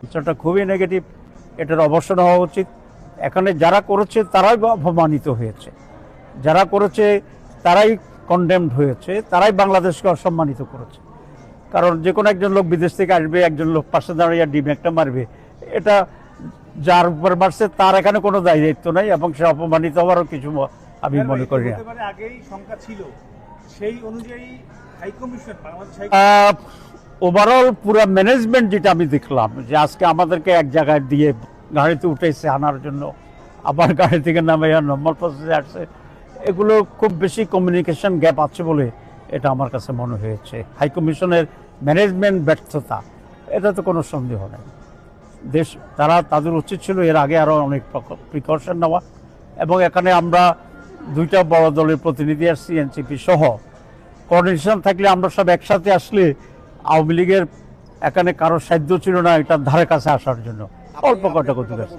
বিষয়টা খুবই নেগেটিভ, এটার অবসান হওয়া উচিত। এখানে যারা করেছে তারাই অপমানিত হয়েছে, যারা করেছে তারাই কন্ডেমড হয়েছে, তারাই বাংলাদেশকে অসম্মানিত করেছে। কারণ যে কোনো একজন লোক বিদেশ থেকে আসবে, একজন লোক পাশে দাঁড়িয়ে ডিম একটা মারবে, এটা যার উপর মারছে তার এখানে কোনো দায়িত্ব নাই, এবং সে অপমানিত হওয়ারও কিছু আমি মনে করি না। আগেই সংখ্যা ছিল, সেই অনুযায়ী হাইকমিশন বাংলাদেশ ওভারঅল পুরো ম্যানেজমেন্ট যেটা আমি দেখলাম, যে আজকে আমাদেরকে এক জায়গায় দিয়ে গাড়িতে উঠেছে আনার জন্য, আবার গাড়ি থেকে নামে নর্মাল প্রসেসে আসছে, এগুলো খুব বেশি কমিউনিকেশন গ্যাপ আছে বলে এটা আমার কাছে মনে হয়েছে। হাইকমিশনের ম্যানেজমেন্ট ব্যর্থতা, এটা তো কোনো সন্দেহ নেই। তাদের উচিত ছিল এর আগে আরও অনেক প্রিকশন নেওয়া, এবং এখানে আমরা দুইটা বড় দলের প্রতিনিধি আসছি, এনসিপি সহ। কোঅর্ডিনেশন থাকলে আমরা সব একসাথে আসলে আওয়ামী লীগের এখানে কারো সাধ্য ছিল না এটার ধারে কাছে আসার জন্য। অল্প কটা করতে পারছে।